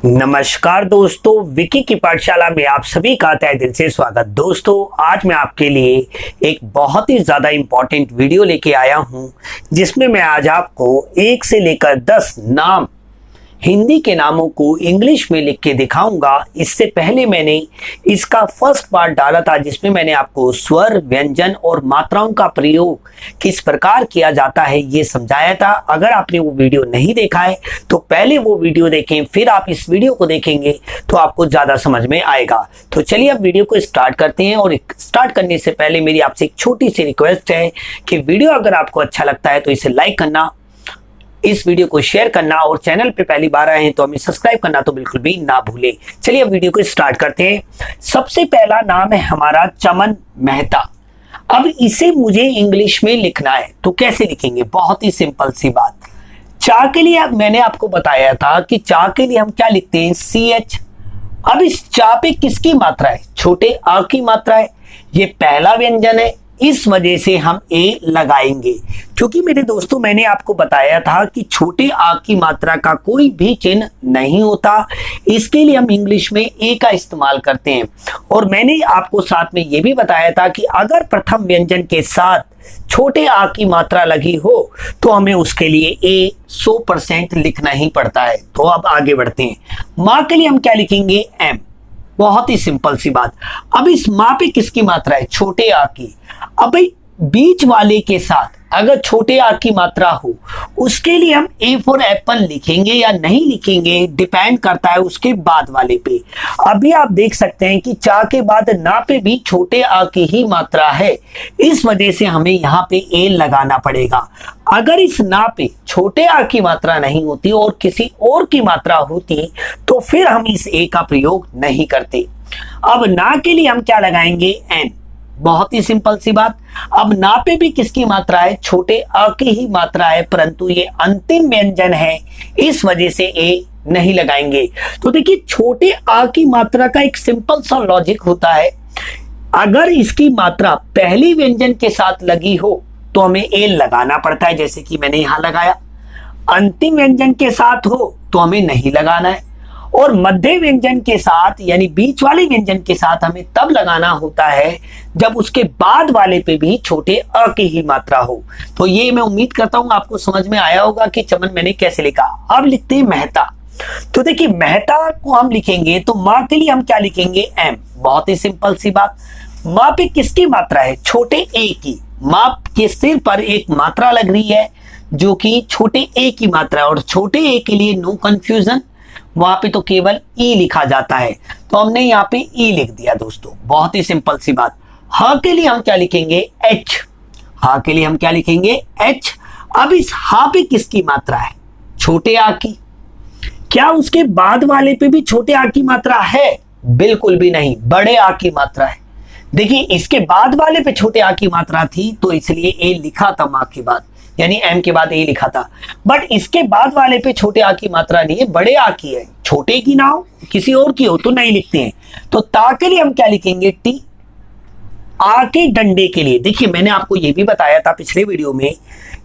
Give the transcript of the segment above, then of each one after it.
नमस्कार दोस्तों, विकी की पाठशाला में आप सभी का तहे दिल से स्वागत। दोस्तों, आज मैं आपके लिए एक बहुत ही ज़्यादा इम्पॉर्टेंट वीडियो लेके आया हूं, जिसमें मैं आज आपको 1 से लेकर 10 नाम, हिंदी के नामों को इंग्लिश में लिख के दिखाऊंगा। इससे पहले मैंने इसका फर्स्ट पार्ट डाला था, जिसमें मैंने आपको स्वर, व्यंजन और मात्राओं का प्रयोग किस प्रकार किया जाता है ये समझाया था। अगर आपने वो वीडियो नहीं देखा है तो पहले वो वीडियो देखें, फिर आप इस वीडियो को देखेंगे तो आपको ज़्यादा समझ में आएगा। तो चलिए अब वीडियो को स्टार्ट करते हैं। और स्टार्ट करने से पहले मेरी आपसे एक छोटी सी रिक्वेस्ट है कि वीडियो अगर आपको अच्छा लगता है तो इसे लाइक करना, इस वीडियो को शेयर करना और चैनल पे पहली बार आए हैं तो हमें सब्सक्राइब करना तो बिल्कुल भी ना भूलें। चलिए अब वीडियो को स्टार्ट करते हैं। सबसे पहला नाम है हमारा चमन मेहता। अब इसे मुझे इंग्लिश में लिखना है, तो कैसे लिखेंगे? बहुत ही सिंपल सी बात। चा के लिए मैंने आपको बताया था कि चा के लिए हम क्या लिखते हैं? CH। अब इस चा पे किसकी मात्रा है? छोटे आ की मात्रा है। ये पहला व्यंजन है, इस वजह से हम ए लगाएंगे। क्योंकि मेरे दोस्तों, मैंने आपको बताया था कि छोटे आ की मात्रा का कोई भी चिन्ह नहीं होता, इसके लिए हम इंग्लिश में ए का इस्तेमाल करते हैं। और मैंने आपको साथ में ये भी बताया था कि अगर प्रथम व्यंजन के साथ छोटे आ की मात्रा लगी हो तो हमें उसके लिए ए 100% लिखना ही पड़ता है। तो अब आगे बढ़ते हैं। मां के लिए हम क्या लिखेंगे? एम। बहुत ही सिंपल सी बात। अब इस मां पे किसकी मात्रा है? छोटे आ की। अब भाई बीच वाले के साथ अगर छोटे आ की मात्रा हो, उसके लिए हम ए फॉर एप्पल लिखेंगे या नहीं लिखेंगे, डिपेंड करता है उसके बाद वाले पे। अभी आप देख सकते हैं कि चा के बाद ना पे भी छोटे आ की ही मात्रा है, इस वजह से हमें यहाँ पे ए लगाना पड़ेगा। अगर इस ना पे छोटे आ की मात्रा नहीं होती और किसी और की मात्रा होती तो फिर हम इस ए का प्रयोग नहीं करते। अब ना के लिए हम क्या लगाएंगे? एन। बहुत ही सिंपल सी बात। अब ना पे भी किसकी मात्रा है? छोटे आ की ही मात्रा है, परंतु ये अंतिम व्यंजन है, इस वजह से ए नहीं लगाएंगे। तो देखिए, छोटे आ की मात्रा का एक सिंपल सा लॉजिक होता है। अगर इसकी मात्रा पहली व्यंजन के साथ लगी हो तो हमें ए लगाना पड़ता है, जैसे कि मैंने यहां लगाया। अंतिम व्यंजन के साथ हो तो हमें नहीं लगाना है। और मध्य व्यंजन के साथ यानी बीच वाले व्यंजन के साथ हमें तब लगाना होता है जब उसके बाद वाले पे भी छोटे अ की ही मात्रा हो। तो ये मैं उम्मीद करता हूं आपको समझ में आया होगा कि चमन मैंने कैसे लिखा। अब लिखते हैं मेहता। तो देखिए, मेहता को हम लिखेंगे तो मां के लिए हम क्या लिखेंगे? एम। बहुत ही सिंपल सी बात। मां पे किसकी मात्रा है? छोटे ए की। मां के सिर पर एक मात्रा लग रही है जो कि छोटे ए की मात्रा है, और छोटे ए के लिए नो कंफ्यूजन, वहां पे तो केवल ई लिखा जाता है, तो हमने यहाँ पे ई लिख दिया दोस्तों। बहुत ही सिंपल सी बात। ह के लिए हम क्या लिखेंगे? एच। ह के लिए हम क्या लिखेंगे? एच। अब इस ह पे किसकी मात्रा है? छोटे आ की। क्या उसके बाद वाले पे भी छोटे आ की मात्रा है? बिल्कुल भी नहीं, बड़े आ की मात्रा है। देखिए, इसके बाद वाले पे छोटे आ की मात्रा थी तो इसलिए ए लिखा था मां के बाद, यानी एम के बाद ए लिखा था। बट इसके बाद वाले पे छोटे आ की मात्रा नहीं है, बड़े आ की है। छोटे की ना हो, किसी और की हो तो नहीं लिखते हैं। तो ता के लिए हम क्या लिखेंगे? टी। आ के डंडे के लिए देखिए, मैंने आपको ये भी बताया था पिछले वीडियो में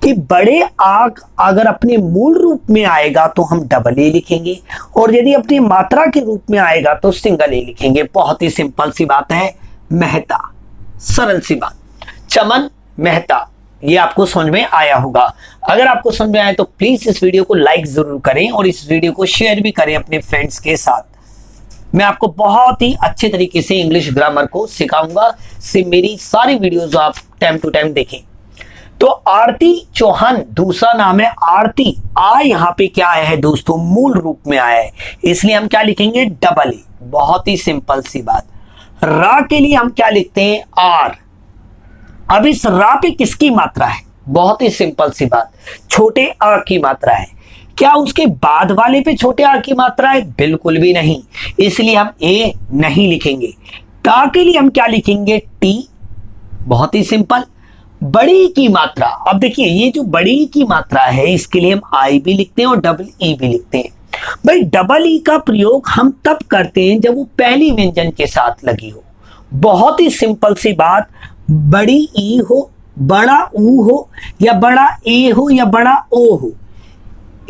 कि बड़े आ अगर अपने मूल रूप में आएगा तो हम डबल ए लिखेंगे, और यदि अपनी मात्रा के रूप में आएगा तो सिंगल ए लिखेंगे। बहुत ही सिंपल सी बात है। मेहता, सरल सी बात। चमन मेहता, ये आपको समझ में आया होगा। अगर आपको समझ में आया तो प्लीज इस वीडियो को लाइक जरूर करें और इस वीडियो को शेयर भी करें अपने फ्रेंड्स के साथ। मैं आपको बहुत ही अच्छे तरीके से इंग्लिश ग्रामर को सिखाऊंगा। मेरी सारी वीडियोस आप टाइम टू टाइम देखें। तो आरती चौहान दूसरा नाम है। आरती, आ यहाँ पे क्या आया है दोस्तों? मूल रूप में आया है, इसलिए हम क्या लिखेंगे? Double A. बहुत ही सिंपल सी बात। रा के लिए हम क्या लिखते हैं? आर। अब इस रा पे किसकी मात्रा है? बहुत ही सिंपल सी बात, छोटे आ की मात्रा है। क्या उसके बाद वाले पे छोटे आ की मात्रा है? बिल्कुल भी नहीं, इसलिए हम ए नहीं लिखेंगे। ता के लिए हम क्या लिखेंगे? टी। बहुत ही सिंपल। बड़ी की मात्रा, अब देखिए, ये जो बड़ी की मात्रा है इसके लिए हम आई भी लिखते हैं और डबल ई भी लिखते हैं। भाई, डबल ई का प्रयोग हम तब करते हैं जब वो पहली व्यंजन के साथ लगी हो। बहुत ही सिंपल सी बात। बड़ी ई हो, बड़ा ऊ हो, या बड़ा ए हो, या बड़ा ओ हो,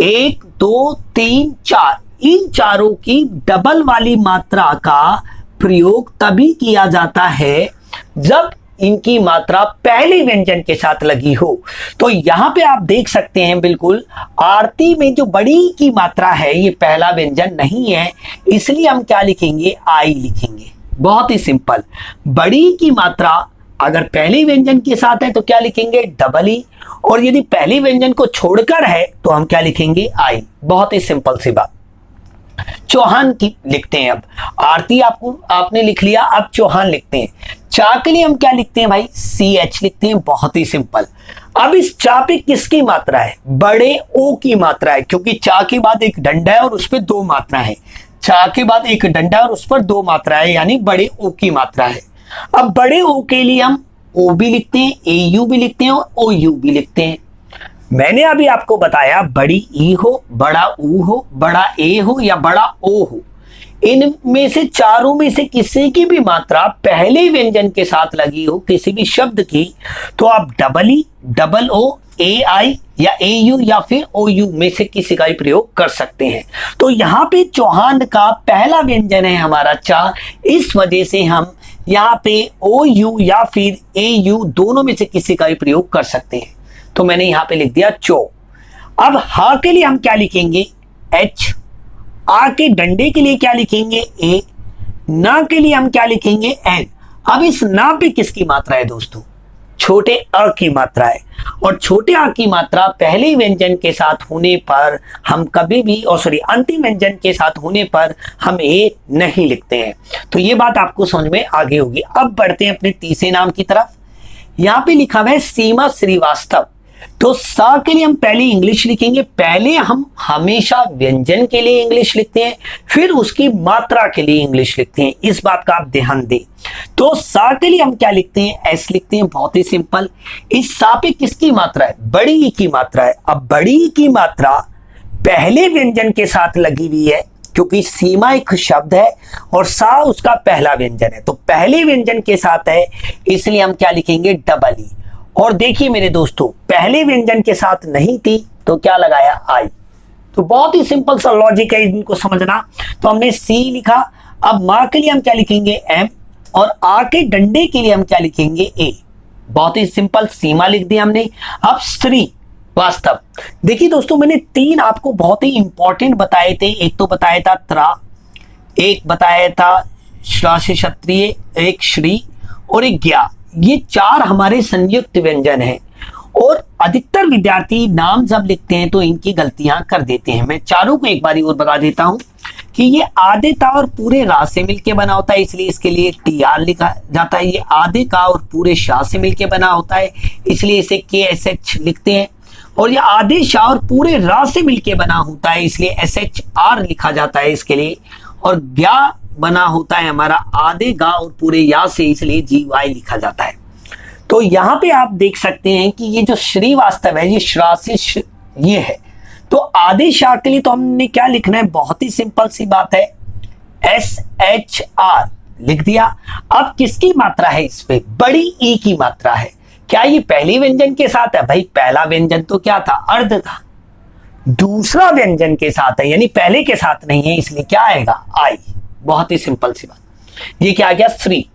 1 2 3 4 इन चारों की डबल वाली मात्रा का प्रयोग तभी किया जाता है जब इनकी मात्रा पहले व्यंजन के साथ लगी हो। तो यहां पे आप देख सकते हैं बिल्कुल आरती में जो बड़ी की मात्रा है ये पहला व्यंजन नहीं है, इसलिए हम क्या लिखेंगे, आई लिखेंगे। बहुत ही सिंपल, बड़ी की मात्रा अगर पहले व्यंजन के साथ है तो क्या लिखेंगे, डबल ई, और यदि पहले व्यंजन को छोड़कर है तो हम क्या लिखेंगे, आई। बहुत ही सिंपल सी बात। चौहान की लिखते हैं। अब आरती आपने लिख लिया, अब चौहान लिखते हैं। चा के लिए हम क्या लिखते हैं भाई, सी एच लिखते हैं। बहुत ही सिंपल। अब इस चा पे किसकी मात्रा है, बड़े ओ की मात्रा है, क्योंकि चा के बाद एक डंडा है और उस पर दो मात्रा है। चा के बाद एक डंडा और उस पर दो मात्रा है, यानी बड़े ओ की मात्रा है। अब बड़े ओ के लिए हम ओ भी लिखते हैं, ए यू भी लिखते हैं और ओ यू भी लिखते हैं। मैंने अभी आपको बताया बड़ी ई हो, बड़ा ऊ हो, बड़ा ए हो या बड़ा ओ हो, इनमें से चारों में से किसी की भी मात्रा पहले व्यंजन के साथ लगी हो किसी भी शब्द की, तो आप डबल ई, डबल ओ, ए आई या ए यू या फिर ओ यू में से किसी का भी प्रयोग कर सकते हैं। तो यहाँ पे चौहान का पहला व्यंजन है हमारा चा, इस वजह से हम यहाँ पे ओ यू या फिर ए यू दोनों में से किसी का भी प्रयोग कर सकते हैं। तो मैंने यहां पे लिख दिया चो। अब हा के लिए हम क्या लिखेंगे, एच। आ के डंडे के लिए क्या लिखेंगे, ए। ना के लिए हम क्या लिखेंगे, एन। अब इस ना पे किसकी मात्रा है दोस्तों, छोटे अ की मात्रा है, और छोटे आ की मात्रा पहले व्यंजन के साथ होने पर हम कभी भी, और सॉरी अंतिम व्यंजन के साथ होने पर हम ए नहीं लिखते हैं। तो ये बात आपको समझ में आगे होगी। अब बढ़ते हैं अपने तीसरे नाम की तरफ। यहां पे लिखा हुआ है सीमा श्रीवास्तव। तो सा के लिए हम पहले इंग्लिश लिखेंगे। पहले हम हमेशा व्यंजन के लिए इंग्लिश लिखते हैं, फिर उसकी मात्रा के लिए इंग्लिश लिखते हैं, इस बात का आप ध्यान दें। तो सा के लिए हम क्या लिखते हैं, एस लिखते हैं। बहुत ही सिंपल। इस सा पे किसकी मात्रा है, बड़ी ई की मात्रा है। अब बड़ी ई की मात्रा पहले व्यंजन के साथ लगी हुई है, क्योंकि सीमा एक शब्द है और सा उसका पहला व्यंजन है, तो पहले व्यंजन के साथ है, इसलिए हम क्या लिखेंगे, डबल ई। और देखिए मेरे दोस्तों, पहले व्यंजन के साथ नहीं थी तो क्या लगाया, आई। तो बहुत ही सिंपल सा लॉजिक है इनको समझना। तो हमने सी लिखा। अब मां के लिए हम क्या लिखेंगे, एम, और आ के डंडे के लिए हम क्या लिखेंगे, ए। बहुत ही सिंपल, सीमा लिख दिया हमने। अब श्री वास्तव। देखिए दोस्तों, मैंने तीन आपको बहुत ही इंपॉर्टेंट बताए थे। एक तो बताया था त्रा, एक बताया था श्रा से क्षत्रिय, एक श्री और एक ज्ञा। ये चार हमारे संयुक्त व्यंजन हैं, और अधिकतर विद्यार्थी नाम जब लिखते हैं तो इनकी गलतियां कर देते हैं। मैं चारों को एक बार और बता देता हूं कि ये आधे ता और पूरे रा से मिलकर बना होता है, इसलिए इसके लिए टी आर लिखा जाता है। ये आधे का और पूरे शाह से मिलकर बना होता है, इसलिए इसे के एस एच लिखते हैं। और ये आधे शाह और पूरे रा से मिलकर बना होता है, इसलिए एस एच आर लिखा जाता है इसके लिए। और ज्ञा बना होता है हमारा आधे गा और पूरे या से, इसलिए जी वाई लिखा जाता है। तो यहां पे आप देख सकते हैं कि ये जो श्रीवास्तव है, ये श्रा से ये है। तो आधे शाह के लिए तो हमने क्या लिखना है, बहुत ही सिंपल सी बात है, एस एच आर लिख दिया। अब किसकी मात्रा है इस पे, बड़ी ई की मात्रा है। क्या ये पहले व्यंजन के साथ है, भाई पहला व्यंजन तो क्या था, अर्ध था। दूसरा व्यंजन के साथ है, यानी पहले के साथ नहीं है, इसलिए क्या आएगा, आई। बहुत ही सिंपल सी बात। ये क्या आ गया, श्री।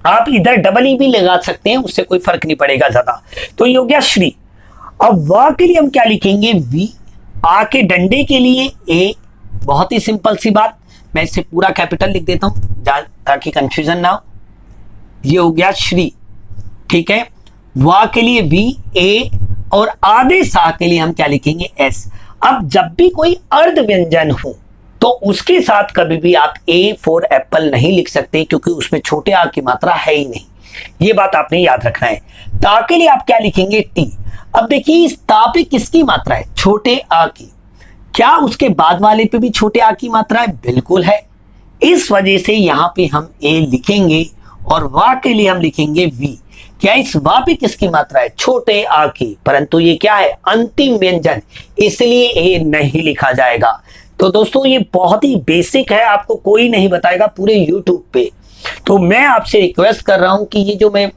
आप इधर डबल ई भी लगा सकते हैं, उससे कोई फर्क नहीं पड़ेगा ज्यादा। तो ये हो गया श्री। अब वा के लिए हम क्या लिखेंगे, वी। आ के डंडे के लिए ए। बहुत ही सिंपल सी बात, मैं इसे पूरा कैपिटल लिख देता हूं ताकि कंफ्यूजन ना हो। ये हो गया श्री, ठीक है। वा के लिए वी, ए, और आधे सा के लिए हम क्या लिखेंगे, एस। अब जब भी कोई अर्ध व्यंजन हो तो उसके साथ कभी भी आप ए फॉर एप्पल नहीं लिख सकते, क्योंकि उसमें छोटे आ की मात्रा है ही नहीं। ये बात आपने याद रखना है। ता के लिए आप क्या लिखेंगे, टी। अब देखिए इस ता पे किसकी मात्रा है, छोटे आ की। क्या उसके बाद वाले पे भी छोटे आ की मात्रा है, बिल्कुल है। इस वजह से यहां पे हम ए लिखेंगे, और वा के लिए हम लिखेंगे वी। क्या इस वा पे किसकी मात्रा है, छोटे आ की, परंतु ये क्या है, अंतिम व्यंजन, इसलिए ए नहीं लिखा जाएगा। तो दोस्तों ये बहुत ही बेसिक है, आपको कोई नहीं बताएगा पूरे YouTube पे। तो मैं आपसे रिक्वेस्ट कर रहा हूं कि ये जो मैं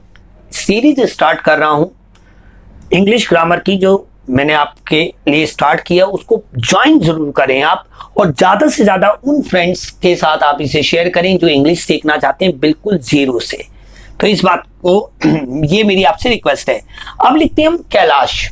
सीरीज स्टार्ट कर रहा हूं इंग्लिश ग्रामर की, जो मैंने आपके लिए स्टार्ट किया उसको ज्वाइन जरूर करें आप, और ज्यादा से ज्यादा उन फ्रेंड्स के साथ आप इसे शेयर करें जो इंग्लिश सीखना चाहते हैं बिल्कुल जीरो से। तो इस बात को ये मेरी आपसे रिक्वेस्ट है। अब लिखते हैं हम कैलाश।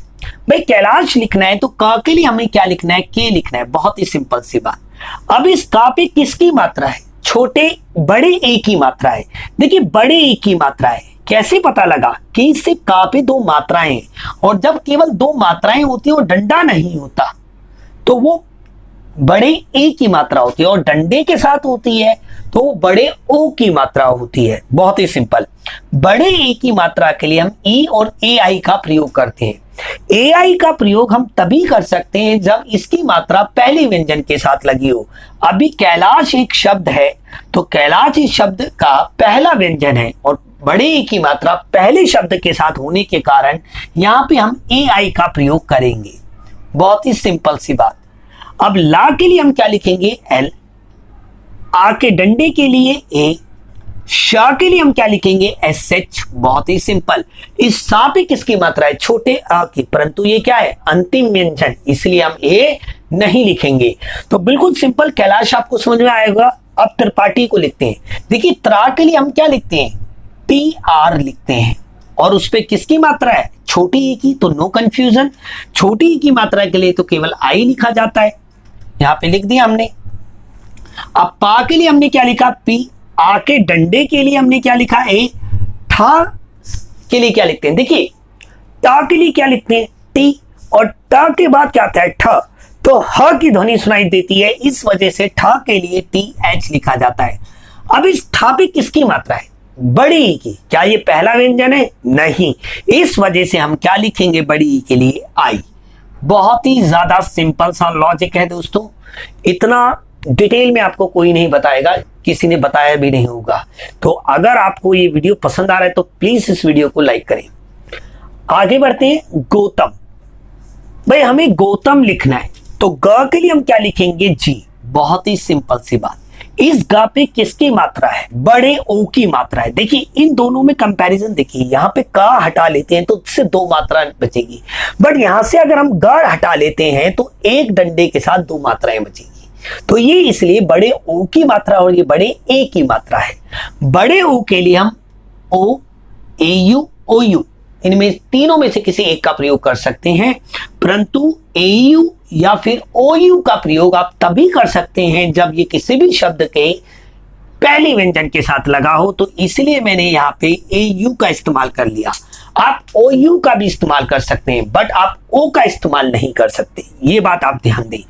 भाई कैलाश लिखना है तो क के लिए हमें क्या लिखना है, के लिखना है, बहुत ही सिंपल सी बात। अब इस का पे किसकी मात्रा है, छोटे बड़े ए की मात्रा है। देखिए बड़े ए की मात्रा है, कैसे पता लगा कि इससे का पे दो मात्राएं हैं, और जब केवल दो मात्राएं होती है और डंडा नहीं होता तो वो बड़े ए की मात्रा होती है, और डंडे के साथ होती है तो बड़े ओ की मात्रा होती है। बहुत ही सिंपल। बड़े ए की मात्रा के लिए हम ई और ए आई का प्रयोग करते हैं। ए आई का प्रयोग हम तभी कर सकते हैं जब इसकी मात्रा पहले व्यंजन के साथ लगी हो। अभी कैलाश एक शब्द है तो कैलाश इस शब्द का पहला व्यंजन है, और बड़े ए की मात्रा पहले शब्द के साथ होने के कारण यहां पे हम ए आई का प्रयोग करेंगे। बहुत ही सिंपल सी बात। अब ला के लिए हम क्या लिखेंगे, एल। आ के डंडे के लिए ए। शा के लिए हम क्या लिखेंगे, एस एच। बहुत ही सिंपल। इस सा पे किसकी मात्रा है, छोटे आ की, परंतु ये क्या है, अंतिम व्यंजन, इसलिए हम ए नहीं लिखेंगे। तो बिल्कुल सिंपल, कैलाश आपको समझ में आएगा। अब त्रिपाठी को लिखते हैं। देखिए त्रा के लिए हम क्या लिखते हैं, टी आर लिखते हैं, और उस पे किसकी मात्रा है, छोटी ई की, तो नो कंफ्यूजन। छोटी ई की मात्रा के लिए तो केवल आई लिखा जाता है, यहां पे लिख दिया हमने। अब पा के लिए हमने क्या लिखा, पी। आ के डंडे के लिए हमने क्या लिखा, ए। ठा के लिए क्या लिखते हैं, देखिए टा के लिए क्या लिखते हैं, टी, और टा के बाद क्या आता है, ठ। तो ह की ध्वनि सुनाई देती है, इस वजह से ठ के लिए टी एच लिखा जाता है। अब इस ठा पे किसकी मात्रा है, बड़ी ई की। क्या ये पहला व्यंजन है, नहीं, इस वजह से हम क्या लिखेंगे, बड़ी ई के लिए आई। बहुत ही ज्यादा सिंपल सा लॉजिक है दोस्तों, इतना डिटेल में आपको कोई नहीं बताएगा, किसी ने बताया भी नहीं होगा। तो अगर आपको ये वीडियो पसंद आ रहा है तो प्लीज इस वीडियो को लाइक करें। आगे बढ़ते हैं, गौतम। भाई हमें गौतम लिखना है तो ग के लिए हम क्या लिखेंगे, जी। बहुत ही सिंपल सी बात। इस ग पे किसकी मात्रा है, बड़े ओ की मात्रा है। देखिए इन दोनों में कंपैरिजन देखिए, यहाँ पे का हटा लेते हैं तो इससे दो मात्रा बचेगी, बट यहां से अगर हम ग हटा लेते हैं तो एक डंडे के साथ दो मात्राएं बचेगी। तो ये इसलिए बड़े ओ की मात्रा और ये बड़े ए की मात्रा है। बड़े ओ के लिए हम ओ, ए यू, ओ यू, इनमें तीनों में से किसी एक का प्रयोग कर सकते हैं, परंतु ए यू या फिर ओ यू का प्रयोग आप तभी कर सकते हैं जब ये किसी भी शब्द के पहले व्यंजन के साथ लगा हो। तो इसलिए मैंने यहाँ पे ए यू का इस्तेमाल कर लिया। आप ओ यू का भी इस्तेमाल कर सकते हैं, बट आप ओ का इस्तेमाल नहीं कर सकते, ये बात आप ध्यान दें।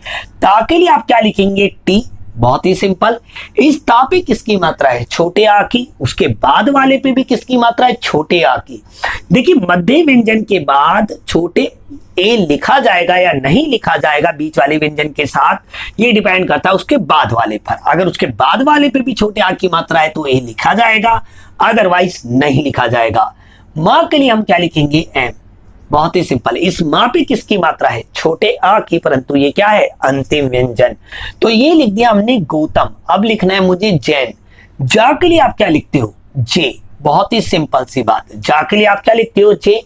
ता के लिए आप क्या लिखेंगे, टी। बहुत ही सिंपल। इस ता पे किसकी मात्रा है, छोटे आ की। उसके बाद वाले पे भी किसकी मात्रा है, छोटे आ की। देखिए मध्य व्यंजन के बाद छोटे ए लिखा जाएगा या नहीं लिखा जाएगा बीच वाले व्यंजन के साथ, ये डिपेंड करता है उसके बाद वाले पर। अगर उसके बाद वाले पे भी छोटे आ की मात्रा है तो ए लिखा जाएगा, अदरवाइज नहीं लिखा जाएगा। मां के लिए हम क्या लिखेंगे, एम। बहुत ही सिंपल। इस मां पे किसकी मात्रा है, छोटे आ की, परंतु ये क्या है, अंतिम व्यंजन। तो ये लिख दिया हमने गौतम। अब लिखना है मुझे जैन। जा के लिए आप क्या लिखते हो, जे। बहुत ही सिंपल सी बात। जा के लिए आप क्या लिखते हो, जे।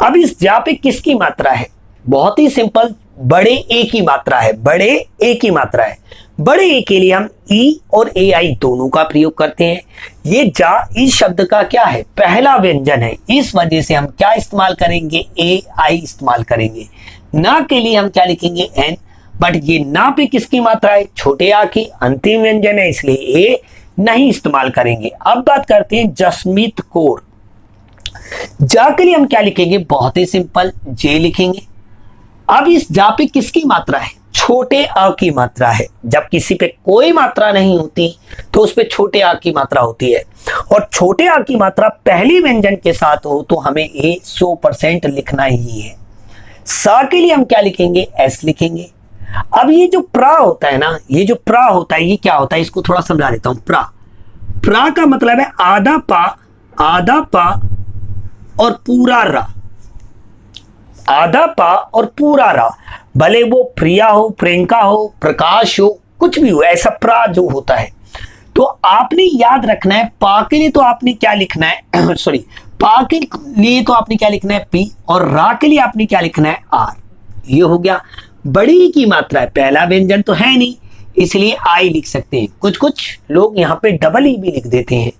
अब इस जा पे किसकी मात्रा है, बहुत ही सिंपल, बड़े ए की मात्रा है, बड़े ए की मात्रा है। बड़े ए के लिए हम ई और ए आई दोनों का प्रयोग करते हैं। ये जा इस शब्द का क्या है, पहला व्यंजन है, इस वजह से हम क्या इस्तेमाल करेंगे, ए आई इस्तेमाल करेंगे। ना के लिए हम क्या लिखेंगे, एन, बट ये ना पे किसकी मात्रा है, छोटे आ की, अंतिम व्यंजन है, इसलिए ए नहीं इस्तेमाल करेंगे। अब बात करते हैं जसमीत कौर। जा के लिए हम क्या लिखेंगे, बहुत ही सिंपल, जे लिखेंगे। अब इस जा पे किसकी मात्रा है, छोटे आ की मात्रा है। जब किसी पे कोई मात्रा नहीं होती तो उस पे छोटे आ की मात्रा होती है, और छोटे आ की मात्रा पहले व्यंजन के साथ हो तो हमें ए 100% लिखना ही है। सा के लिए हम क्या लिखेंगे, एस लिखेंगे। अब ये जो प्रा होता है ना, ये जो प्रा होता है, ये क्या होता है, इसको थोड़ा समझा देता हूं। प्रा, प्रा का मतलब है आधा पा और पूरा रा। आधा पा और पूरा रा, भले वो प्रिया हो, प्रियंका हो, प्रकाश हो, कुछ भी हो, ऐसा प्रा जो होता है। तो आपने याद रखना है, पा के लिए तो आपने क्या लिखना है सॉरी, पा के लिए तो आपने क्या लिखना है, पी, और रा के लिए आपने क्या लिखना है, आर। ये हो गया। बड़ी की मात्रा है, पहला व्यंजन तो है नहीं इसलिए आई लिख सकते हैं। कुछ कुछ लोग यहाँ पे डबल ई भी लिख देते हैं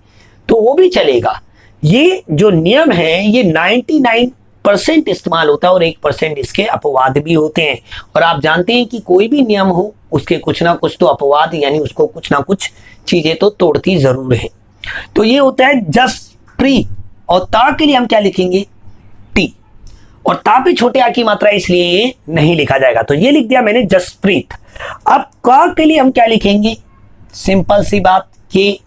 तो वो भी चलेगा। ये जो नियम है ये 99% इस्तेमाल होता है और 1% इसके अपवाद भी होते हैं। और आप जानते हैं कि कोई भी नियम हो उसके कुछ ना कुछ तो अपवाद यानी उसको कुछ ना कुछ चीजें तो तोड़ती जरूर है। तो ये होता है जस्ट प्री, और ता के लिए हम क्या लिखेंगे टी, और ता पे छोटे आ की मात्रा इसलिए ये नहीं लिखा जाएगा तो ये लिख दिया मैंने जसप्रीत। अब का के लिए हम क्या लिखेंगे, सिंपल सी बात कि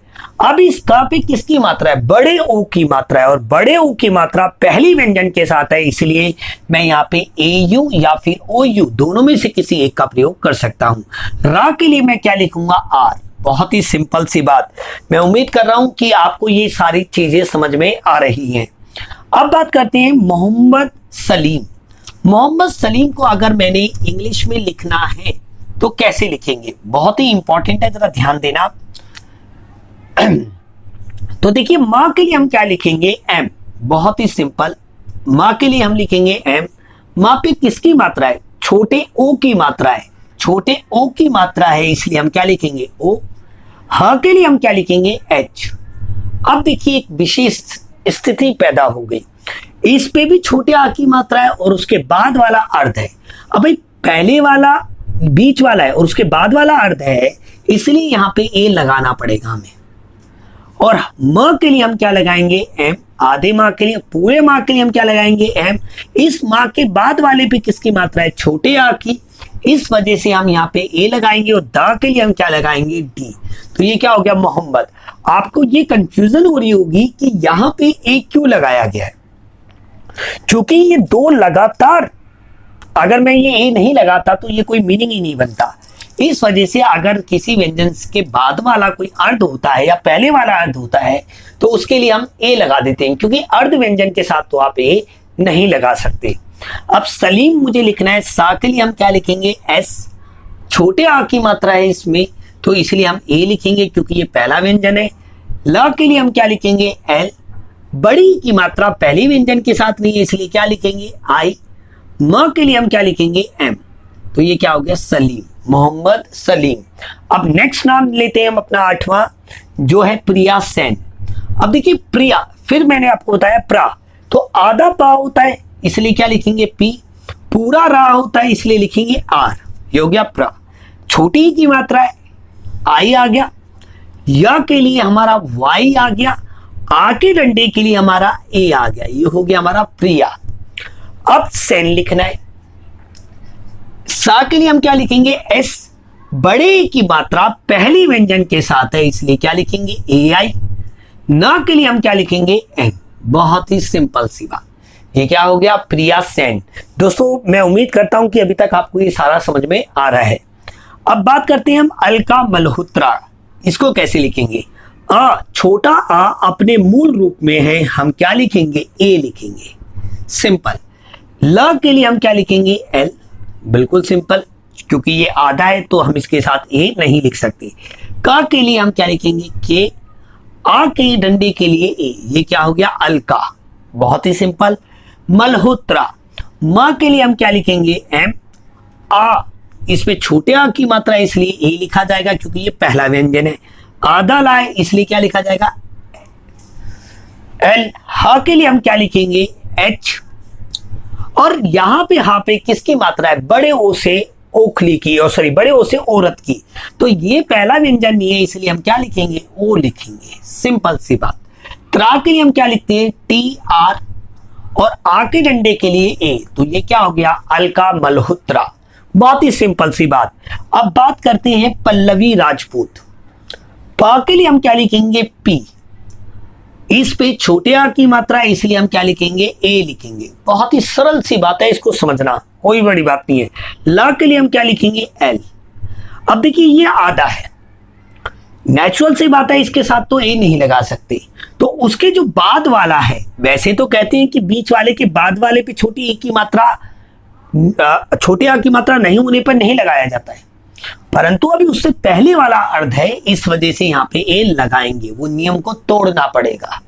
अब इस का पे किसकी मात्रा है, बड़े ओ की मात्रा है, और बड़े ओ की मात्रा पहली व्यंजन के साथ है इसलिए मैं यहाँ पे ए यू या फिर ओ यू दोनों में से किसी एक का प्रयोग कर सकता हूं। रा के लिए मैं क्या लिखूंगा आर। बहुत ही सिंपल सी बात। मैं उम्मीद कर रहा हूं कि आपको ये सारी चीजें समझ में आ रही हैं। अब बात करते हैं मोहम्मद सलीम। मोहम्मद सलीम को अगर मैंने इंग्लिश में लिखना है तो कैसे लिखेंगे, बहुत ही इंपॉर्टेंट है, जरा ध्यान देना। तो देखिए मां के लिए हम क्या लिखेंगे एम, बहुत ही सिंपल। मां के लिए हम लिखेंगे एम। मां पे किसकी मात्रा है, छोटे ओ की मात्रा है, छोटे ओ की मात्रा है इसलिए हम क्या लिखेंगे ओ। हा के लिए हम क्या लिखेंगे एच। अब देखिए एक विशेष स्थिति पैदा हो गई, इस पे भी छोटे आ की मात्रा है और उसके बाद वाला अर्ध है। अब भाई पहले वाला बीच वाला है और उसके बाद वाला अर्ध है इसलिए यहां पे ए लगाना पड़ेगा हमें। और म के लिए हम क्या लगाएंगे एम, आधे माह के लिए, पूरे माह के लिए हम क्या लगाएंगे एम। इस माह के बाद वाले पे किसकी मात्रा है, छोटे आ की, इस वजह से हम यहाँ पे ए लगाएंगे और दा के लिए हम क्या लगाएंगे डी। तो ये क्या हो गया मोहम्मद। आपको ये कंफ्यूजन हो रही होगी कि यहाँ पे ए क्यों लगाया गया है, क्योंकि ये दो लगातार, अगर मैं ये ए नहीं लगाता तो ये कोई मीनिंग ही नहीं बनता। इस वजह से अगर किसी व्यंजन के बाद वाला कोई अर्ध होता है या पहले वाला अर्ध होता है तो उसके लिए हम ए लगा देते हैं, क्योंकि अर्ध व्यंजन के साथ तो आप ए नहीं लगा सकते। अब सलीम मुझे लिखना है, सा के लिए हम क्या लिखेंगे एस, छोटे आ की मात्रा है इसमें तो इसलिए हम ए लिखेंगे क्योंकि ये पहला व्यंजन है। ल के लिए हम क्या लिखेंगे एल, बड़ी की मात्रा पहली व्यंजन के साथ नहीं है इसलिए क्या लिखेंगे आई। म के लिए हम क्या लिखेंगे एम, तो ये क्या हो गया सलीम, मोहम्मद सलीम। अब नेक्स्ट नाम लेते हैं हम अपना आठवां, जो है प्रिया सेन। अब देखिए प्रिया, फिर मैंने आपको बताया प्रा, तो आधा पा होता है इसलिए क्या लिखेंगे पी, पूरा रा होता है इसलिए लिखेंगे आर, ये हो गया प्रा। छोटी की मात्रा है आई आ गया, या के लिए हमारा वाई आ गया, आ के डंडे के लिए हमारा ए आ गया, ये हो गया हमारा प्रिया। अब सेन लिखना है, सा के लिए हम क्या लिखेंगे एस, बड़े की मात्रा पहली व्यंजन के साथ है इसलिए क्या लिखेंगे ए आई। ना के लिए हम क्या लिखेंगे एन, बहुत ही सिंपल सी बात। ये क्या हो गया प्रिया सेन। दोस्तों मैं उम्मीद करता हूं कि अभी तक आपको ये सारा समझ में आ रहा है। अब बात करते हैं हम अलका मल्होत्रा, इसको कैसे लिखेंगे। आ, छोटा आ अपने मूल रूप में है, हम क्या लिखेंगे ए लिखेंगे, सिंपल। ल के लिए हम क्या लिखेंगे एल, बिल्कुल सिंपल, क्योंकि ये आधा है तो हम इसके साथ ए नहीं लिख सकते। का के लिए हम क्या लिखेंगे के, आ के डंडे के लिए ए, ये क्या हो गया अलका, बहुत ही सिंपल। मल्होत्रा, मां के लिए हम क्या लिखेंगे एम, आ इसमें छोटे आ की मात्रा इसलिए ए लिखा जाएगा क्योंकि ये पहला व्यंजन है। आधा लाए इसलिए क्या लिखा जाएगा एल। हा के लिए हम क्या लिखेंगे एच, और यहां पे हा पे किसकी मात्रा है, बड़े ओ से ओखली की, और सॉरी बड़े ओ से औरत की, तो ये पहला व्यंजन नहीं है इसलिए हम क्या लिखेंगे ओ लिखेंगे, सिंपल सी बात। त्रा के लिए हम क्या लिखते हैं टी आर, और आ के डंडे के लिए ए, तो ये क्या हो गया अलका मल्होत्रा, बहुत ही सिंपल सी बात। अब बात करते हैं पल्लवी राजपूत। पा के लिए हम क्या लिखेंगे पी, इस पे छोटे आ की मात्रा है इसलिए हम क्या लिखेंगे ए लिखेंगे, बहुत ही सरल सी बात है, इसको समझना कोई बड़ी बात नहीं है। ला के लिए हम क्या लिखेंगे एल। अब देखिए ये आधा है, नेचुरल सी बात है, इसके साथ तो ए नहीं लगा सकते, तो उसके जो बाद वाला है, वैसे तो कहते हैं कि बीच वाले के बाद वाले पे छोटी ए की मात्रा, छोटे आ की मात्रा नहीं होने पर नहीं लगाया जाता है, परंतु अभी उससे पहले वाला अर्ध है इस वजह से यहाँ पे ए लगाएंगे, वो नियम को तोड़ना पड़ेगा।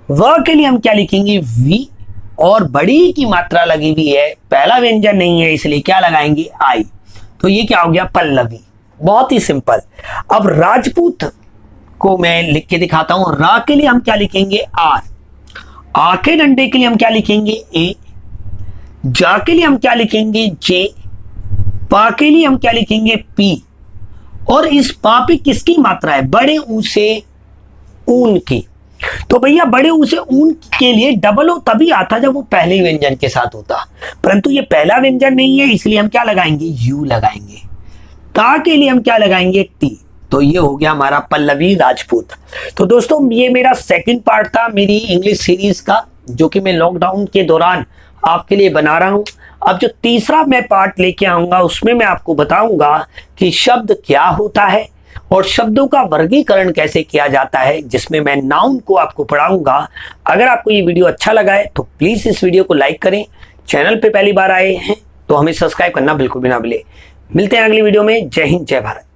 व के लिए हम क्या लिखेंगे वी, और बड़ी की मात्रा लगी हुई है, पहला व्यंजन नहीं है, इसलिए क्या लगाएंगे आई। तो ये क्या हो गया पल्लवी, बहुत ही सिंपल। अब राजपूत को मैं लिख के दिखाता हूं। रा के लिए हम क्या लिखेंगे आर, आ के डंडे के लिए हम क्या लिखेंगे ए, जा के लिए हम क्या लिखेंगे जे, पा के लिए हम क्या लिखेंगे पी। और इस पा पे किसकी मात्रा है, बड़े ऊ से ऊन की। तो भैया बड़े ऊ से ऊन के लिए डबल ओ तभी आता जब वो पहले व्यंजन के साथ होता, परंतु ये पहला व्यंजन नहीं है, इसलिए हम क्या लगाएंगे यू लगाएंगे। ता के लिए हम क्या लगाएंगे टी। तो ये हो गया हमारा पल्लवी राजपूत। तो दोस्तों ये मेरा सेकंड पार्ट था मेरी इंग्लिश सीरीज का, जो कि मैं लॉकडाउन के दौरान आपके लिए बना रहा हूं। अब जो तीसरा मैं पार्ट लेके आऊंगा उसमें मैं आपको बताऊंगा कि शब्द क्या होता है और शब्दों का वर्गीकरण कैसे किया जाता है, जिसमें मैं नाउन को आपको पढ़ाऊंगा। अगर आपको ये वीडियो अच्छा लगा है तो प्लीज इस वीडियो को लाइक करें। चैनल पे पहली बार आए हैं तो हमें सब्सक्राइब करना बिल्कुल भी ना भूलें। मिलते हैं अगली वीडियो में। जय हिंद, जय भारत।